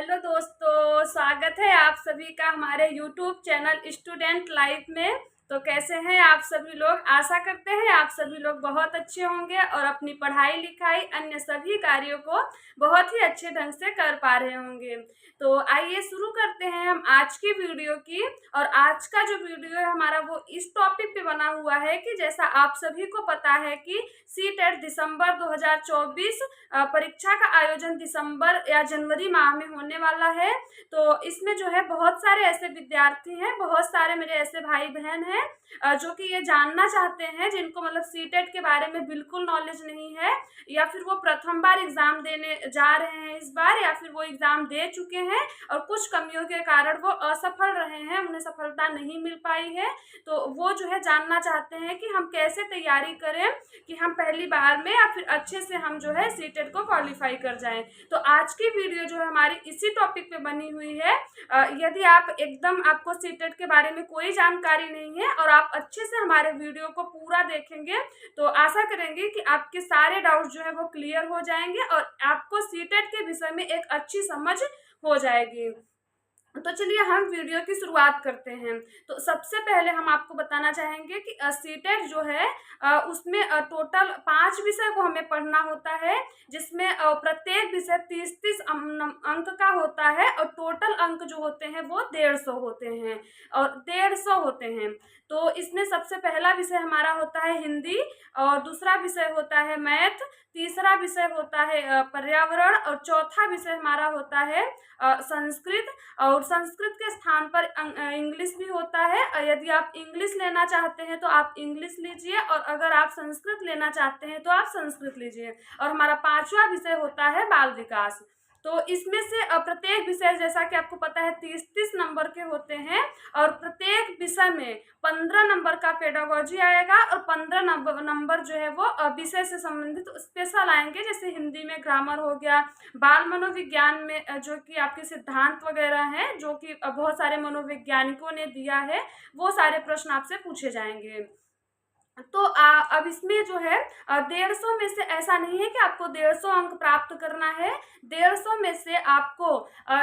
Hello दोस्तों, स्वागत है आप सभी का हमारे यूट्यूब चैनल स्टूडेंट लाइफ में। तो कैसे हैं आप सभी लोग? आशा करते हैं आप सभी लोग बहुत अच्छे होंगे और अपनी पढ़ाई लिखाई अन्य सभी कार्यों को बहुत ही अच्छे ढंग से कर पा रहे होंगे। तो आइए शुरू करते हैं हम आज की वीडियो की। और आज का जो वीडियो है हमारा वो इस टॉपिक पे बना हुआ है कि जैसा आप सभी को पता है कि सीटेट दिसंबर 2024 परीक्षा का आयोजन दिसंबर या जनवरी माह में होने वाला है। तो इसमें जो है बहुत सारे ऐसे विद्यार्थी हैं, बहुत सारे मेरे ऐसे भाई बहन हैं जो कि ये जानना चाहते हैं, जिनको मतलब सीटेट के बारे में बिल्कुल नॉलेज नहीं है, या फिर वो प्रथम बार एग्जाम देने जा रहे हैं इस बार, या फिर वो एग्जाम दे चुके हैं और कुछ कमियों के कारण वो असफल रहे हैं, उन्हें सफलता नहीं मिल पाई है। तो वो जो है जानना चाहते हैं कि हम कैसे तैयारी करें कि हम पहली बार में या फिर अच्छे से हम जो है सीटेट को क्वालिफाई कर जाएं। तो आज की वीडियो जो है हमारी इसी टॉपिक पे बनी हुई है। यदि आप एकदम आपको सीटेट के बारे में कोई जानकारी नहीं है और आप अच्छे से हमारे वीडियो को पूरा देखेंगे तो आशा करेंगे कि आपके सारे डाउट जो है वो क्लियर हो जाएंगे और आपको सीटेट के विषय में एक अच्छी समझ हो जाएगी। तो चलिए हम वीडियो की शुरुआत करते हैं। तो सबसे पहले हम आपको बताना चाहेंगे कि सीटेट जो है उसमें टोटल 5 विषय को हमें पढ़ना होता है, जिसमें प्रत्येक विषय 30-30 अंक का होता है और टोटल अंक जो होते हैं वो 150 होते हैं और 150 होते हैं। तो इसमें सबसे पहला विषय हमारा होता है हिंदी, और दूसरा विषय होता है मैथ, तीसरा विषय होता है पर्यावरण, और चौथा विषय हमारा होता है संस्कृत। और संस्कृत के स्थान पर इंग्लिश भी होता है। यदि आप इंग्लिश लेना चाहते हैं तो आप इंग्लिश लीजिए, और अगर आप संस्कृत लेना चाहते हैं तो आप संस्कृत लीजिए। और हमारा 5वां विषय होता है बाल विकास। तो इसमें से प्रत्येक विषय जैसा कि आपको पता है 30-30 नंबर के होते हैं, और प्रत्येक विषय में 15 नंबर का पेडागोजी आएगा और 15 नंबर जो है वो विषय से संबंधित स्पेशल आएंगे। जैसे हिंदी में ग्रामर हो गया, बाल मनोविज्ञान में जो कि आपके सिद्धांत वगैरह हैं जो कि बहुत सारे मनोवैज्ञानिकों ने दिया है, वो सारे प्रश्न आपसे पूछे जाएंगे। तो अब इसमें जो है 150 में से ऐसा नहीं है कि आपको 150 अंक प्राप्त करना है। 150 में से आपको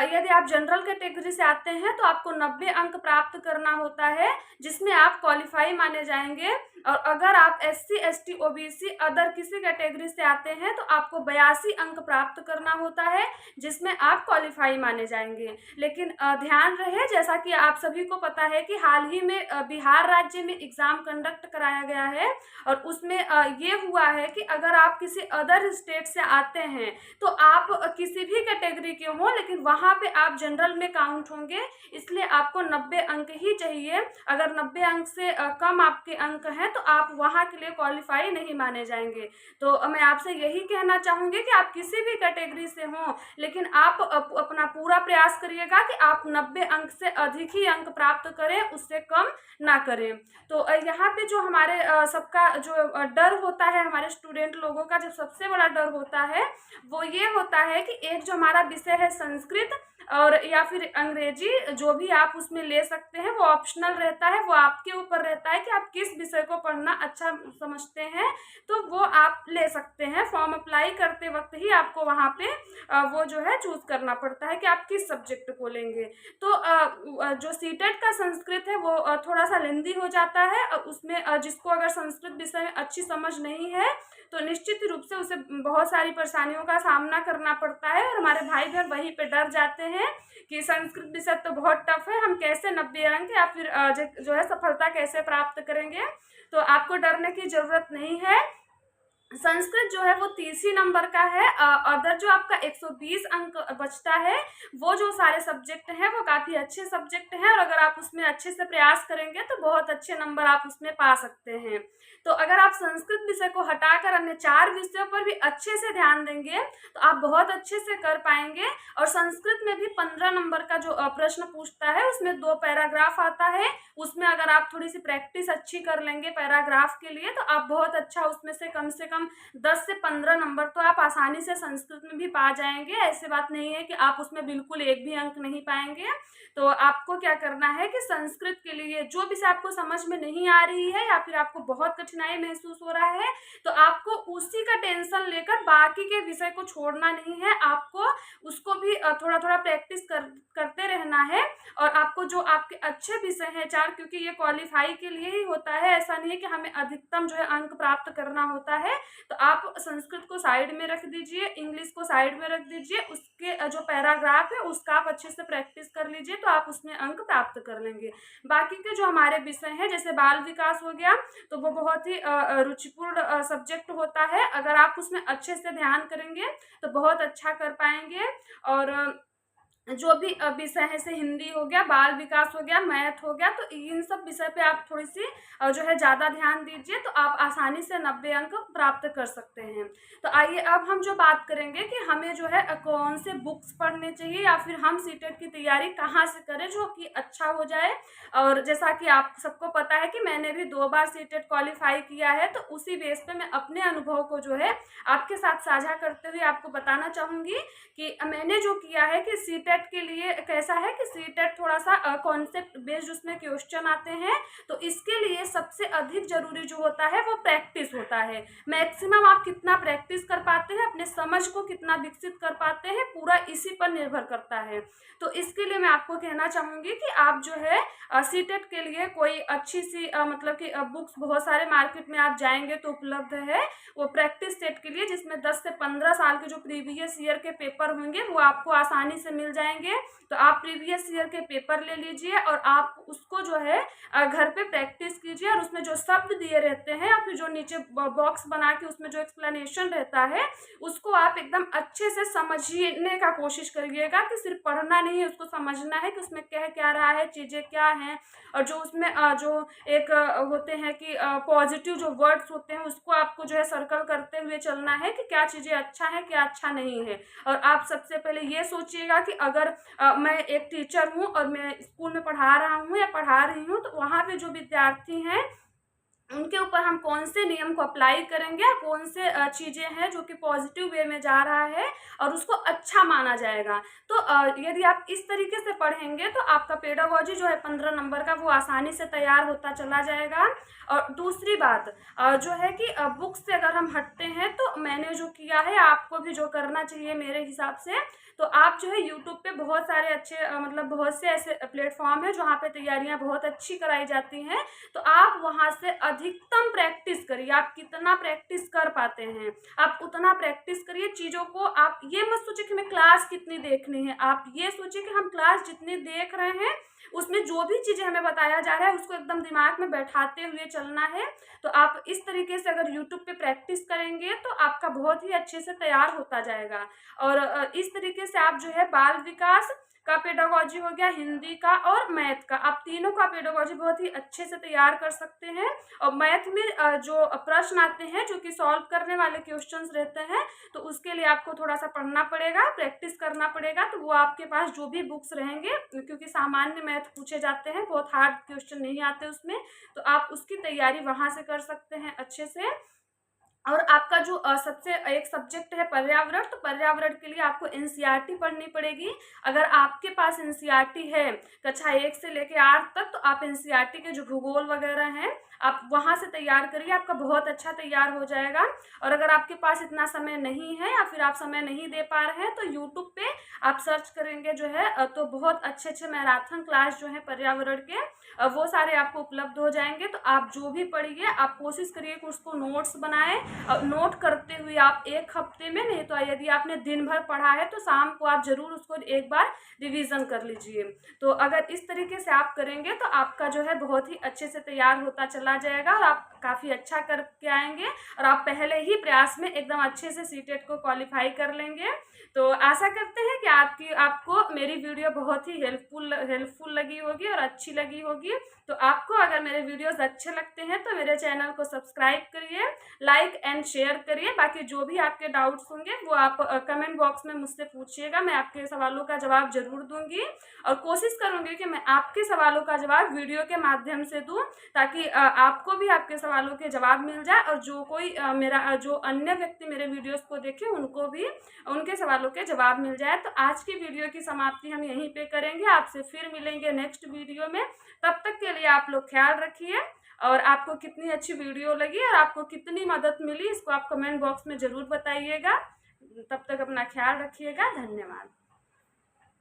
यदि आप जनरल कैटेगरी से आते हैं तो आपको 90 अंक प्राप्त करना होता है, जिसमें आप क्वालिफाई माने जाएंगे। और अगर आप SC ST OBC अदर किसी कैटेगरी से आते हैं तो आपको 82 अंक प्राप्त करना होता है, जिसमें आप क्वालिफाई माने जाएंगे। लेकिन ध्यान रहे, जैसा कि आप सभी को पता है कि हाल ही में बिहार राज्य में एग्जाम कंडक्ट कराया गया है, और उसमें ये हुआ है कि अगर आप किसी अदर स्टेट से आते हैं तो आप किसी भी कैटेगरी के हों, लेकिन वहाँ पे आप जनरल में काउंट होंगे, इसलिए आपको 90 अंक ही चाहिए। अगर 90 अंक से कम आपके अंक हैं तो आप वहाँ के लिए क्वालिफाई नहीं माने जाएंगे। तो मैं आपसे यही कहना चाहूँगी कि आप किसी भी कैटेगरी से हों, लेकिन आप अपना पूरा प्रयास करिएगा कि आप 90 अंक से अधिक ही अंक प्राप्त करें, उससे कम ना करें। तो यहाँ पे जो हमारे सबका जो डर होता है, हमारे स्टूडेंट लोगों का जो सबसे बड़ा डर होता है वो ये होता है कि एक जो हमारा विषय है संस्कृत और या फिर अंग्रेजी, जो भी आप उसमें ले सकते हैं वो ऑप्शनल रहता है, वो आपके ऊपर रहता है कि आप किस विषय को पढ़ना अच्छा समझते हैं, तो वो आप ले सकते हैं। फॉर्म अप्लाई करते वक्त ही आपको वहाँ पे वो जो है चूज करना पड़ता है कि आप किस सब्जेक्ट को लेंगे। तो जो सीटेट का संस्कृत है वो थोड़ा सा लेंदी हो जाता है, और उसमें जिसको अगर संस्कृत विषय में अच्छी समझ नहीं है तो निश्चित रूप से उसे बहुत सारी परेशानियों का सामना करना पड़ता है, और हमारे भाई बहन वहीं पे डर जाते हैं कि संस्कृत विषय तो बहुत टफ है, हम कैसे 90 अंक या फिर जो है सफलता कैसे प्राप्त करेंगे। तो आपको डरने की जरूरत नहीं है। संस्कृत जो है वो 30 ही नंबर का है। अदर जो आपका 120 अंक बचता है, वो जो सारे सब्जेक्ट हैं वो काफ़ी अच्छे सब्जेक्ट हैं, और अगर आप उसमें अच्छे से प्रयास करेंगे तो बहुत अच्छे नंबर आप उसमें पा सकते हैं। तो अगर आप संस्कृत विषय को हटाकर अन्य 4 विषयों पर भी अच्छे से ध्यान देंगे तो आप बहुत अच्छे से कर पाएंगे। और संस्कृत में भी 15 नंबर का जो प्रश्न पूछता है उसमें 2 पैराग्राफ आता है, उसमें अगर आप थोड़ी सी प्रैक्टिस अच्छी कर लेंगे पैराग्राफ के लिए तो आप बहुत अच्छा उसमें से कम कम 10 से 15 नंबर तो आप आसानी से संस्कृत में भी पा जाएंगे। ऐसी बात नहीं है कि आप उसमें बिल्कुल एक भी अंक नहीं पाएंगे। तो आपको क्या करना है कि संस्कृत के लिए जो भी आपको समझ में नहीं आ रही है या फिर आपको बहुत कठिनाई महसूस हो रहा है, तो आपको उसी का टेंशन लेकर बाकी के विषय को छोड़ना नहीं है। आपको उसको भी थोड़ा थोड़ा प्रैक्टिस करते रहना है। और आपको जो आपके अच्छे विषय हैं 4, क्योंकि ये क्वालिफाई के लिए ही होता है, ऐसा नहीं है कि हमें अधिकतम जो है अंक प्राप्त करना होता है। तो आप संस्कृत को साइड में रख दीजिए, इंग्लिश को साइड में रख दीजिए, उसके जो पैराग्राफ है उसका आप अच्छे से प्रैक्टिस कर लीजिए, तो आप उसमें अंक प्राप्त कर लेंगे। बाकी के जो हमारे विषय हैं जैसे बाल विकास हो गया, तो वो बहुत ही रुचिपूर्ण सब्जेक्ट होता है। अगर आप उसमें अच्छे से ध्यान करेंगे तो बहुत अच्छा कर पाएंगे। और जो भी विषय है जैसे हिंदी हो गया, बाल विकास हो गया, मैथ हो गया, तो इन सब विषय पे आप थोड़ी सी जो है ज़्यादा ध्यान दीजिए, तो आप आसानी से 90 अंक प्राप्त कर सकते हैं। तो आइए अब हम जो बात करेंगे कि हमें जो है कौन से बुक्स पढ़ने चाहिए या फिर हम सीटेट की तैयारी कहाँ से करें जो कि अच्छा हो जाए। और जैसा कि आप सबको पता है कि मैंने भी 2 बार सीटेट क्वालिफाई किया है, तो उसी बेस पे मैं अपने अनुभव को जो है आपके साथ साझा करते हुए आपको बताना चाहूँगी कि मैंने जो किया है कि सीटेट के लिए कैसा है कि सीटेट थोड़ा सा कॉन्सेप्ट बेस्ड उसमें क्वेश्चन आते हैं। तो इसके लिए सबसे अधिक जरूरी जो होता है वो प्रैक्टिस होता है। मैक्सिमम आप कितना प्रैक्टिस कर पाते हैं, अपने समझ को कितना विकसित कर पाते हैं, पूरा इसी पर निर्भर करता है। तो इसके लिए मैं आपको कहना चाहूँगी कि आप जो है सीटेट के लिए कोई अच्छी सी मतलब कि बुक्स बहुत सारे मार्केट में आप जाएंगे तो उपलब्ध है वो प्रैक्टिस सेट के लिए, जिसमें 10 से 15 साल के जो प्रीवियस ईयर के पेपर होंगे वो आपको आसानी से मिल जाएंगे। तो आप प्रीवियस ईयर के पेपर ले लीजिए और आप उसको जो है घर पे प्रैक्टिस कीजिए, और उसमें जो शब्द दिए रहते हैं या फिर जो नीचे बॉक्स बना के उसमें जो एक्सप्लेनेशन रहता है उसको आप एकदम अच्छे से समझने का कोशिश करिएगा कि सिर्फ पढ़ना नहीं है, उसको समझना है कि उसमें कह क्या रहा है, चीज़ें क्या हैं। और जो उसमें जो एक होते हैं कि पॉजिटिव जो वर्ड्स होते हैं उसको आपको जो है सर्कल करते हुए चलना है कि क्या चीज़ें अच्छा है क्या अच्छा नहीं है। और आप सबसे पहले ये सोचिएगा कि अगर मैं एक टीचर हूँ और मैं स्कूल में पढ़ा रहा हूँ या पढ़ा रही हूँ, तो वहाँ पे जो विद्यार्थी हैं उनके ऊपर हम कौन से नियम को अप्लाई करेंगे, कौन से चीज़ें हैं जो कि पॉजिटिव वे में जा रहा है और उसको अच्छा माना जाएगा। तो यदि आप इस तरीके से पढ़ेंगे तो आपका पेडागोजी जो है 15 नंबर का वो आसानी से तैयार होता चला जाएगा। और दूसरी बात जो है कि बुक्स से अगर हम हटते हैं तो मैंने जो किया है आपको भी जो करना चाहिए मेरे हिसाब से, तो आप जो है यूट्यूब पे बहुत सारे अच्छे मतलब बहुत से ऐसे प्लेटफॉर्म है जहाँ पे तैयारियाँ बहुत अच्छी कराई जाती हैं। तो आप वहाँ से अधिकतम प्रैक्टिस करिए। आप कितना प्रैक्टिस कर पाते हैं आप उतना प्रैक्टिस करिए चीज़ों को। आप ये मत सोचिए कि हमें क्लास कितनी देखनी है, आप ये सोचिए कि हम क्लास जितनी देख रहे हैं उसमें जो भी चीज़ें हमें बताया जा रहा है उसको एकदम दिमाग में बैठाते हुए चलना है। तो आप इस तरीके से अगर यूट्यूब पे प्रैक्टिस करेंगे तो आपका बहुत ही अच्छे से तैयार होता जाएगा। और इस तरीके से आप जो है बाल विकास का पेडागोजी हो गया, हिंदी का और मैथ का, आप तीनों का पेडागोजी बहुत ही अच्छे से तैयार कर सकते हैं। और मैथ में जो प्रश्न आते हैं जो कि सॉल्व करने वाले क्वेश्चंस रहते हैं, तो उसके लिए आपको थोड़ा सा पढ़ना पड़ेगा, प्रैक्टिस करना पड़ेगा। तो वो आपके पास जो भी बुक्स रहेंगे, क्योंकि सामान्य मैथ पूछे जाते हैं, बहुत हार्ड क्वेश्चन नहीं आते उसमें, तो आप उसकी तैयारी वहाँ से कर सकते हैं अच्छे से। और आपका जो सबसे एक सब्जेक्ट है पर्यावरण, तो पर्यावरण के लिए आपको एनसीईआरटी पढ़नी पड़ेगी। अगर आपके पास एनसीईआरटी है कक्षा 1 से लेकर 8 तक, तो आप एनसीईआरटी के जो भूगोल वगैरह हैं आप वहाँ से तैयार करिए, आपका बहुत अच्छा तैयार हो जाएगा। और अगर आपके पास इतना समय नहीं है या फिर आप समय नहीं दे पा रहे हैं, तो यूट्यूब पे आप सर्च करेंगे जो है तो बहुत अच्छे अच्छे मैराथन क्लास जो है पर्यावरण के वो सारे आपको उपलब्ध हो जाएंगे। तो आप जो भी पढ़िए आप कोशिश करिए कि उसको नोट्स बनाएं, और नोट करते हुए आप एक हफ्ते में, नहीं तो यदि आपने दिन भर पढ़ा है तो शाम को आप जरूर उसको एक बार रिवीजन कर लीजिए। तो अगर इस तरीके से आप करेंगे तो आपका जो है बहुत ही अच्छे से तैयार होता चला जाएगा और आप काफ़ी अच्छा करके आएंगे और आप पहले ही प्रयास में एकदम अच्छे से सीटेट को क्वालिफाई कर लेंगे। तो आशा करते हैं कि आपको मेरी वीडियो बहुत ही हेल्पफुल लगी होगी और अच्छी लगी होगी। तो आपको अगर मेरे वीडियोस अच्छे लगते हैं तो मेरे चैनल को सब्सक्राइब करिए, लाइक एंड शेयर करिए। बाकी जो भी आपके डाउट्स होंगे वो आप कमेंट बॉक्स में मुझसे पूछिएगा, मैं आपके सवालों का जवाब जरूर दूंगी और कोशिश करूंगी कि मैं आपके सवालों का जवाब वीडियो के माध्यम से दूं, ताकि आपको भी आपके सवालों के जवाब मिल जाए, और जो कोई जो अन्य व्यक्ति मेरे वीडियोस को देखे उनको भी उनके सवालों के जवाब मिल जाए। तो आज की वीडियो की समाप्ति हम यहीं पे करेंगे। आपसे फिर मिलेंगे नेक्स्ट वीडियो में। तब तक के लिए आप लोग ख्याल रखिए, और आपको कितनी अच्छी वीडियो लगी और आपको कितनी मदद मिली इसको आप कमेंट बॉक्स में ज़रूर बताइएगा। तब तक अपना ख्याल रखिएगा। धन्यवाद।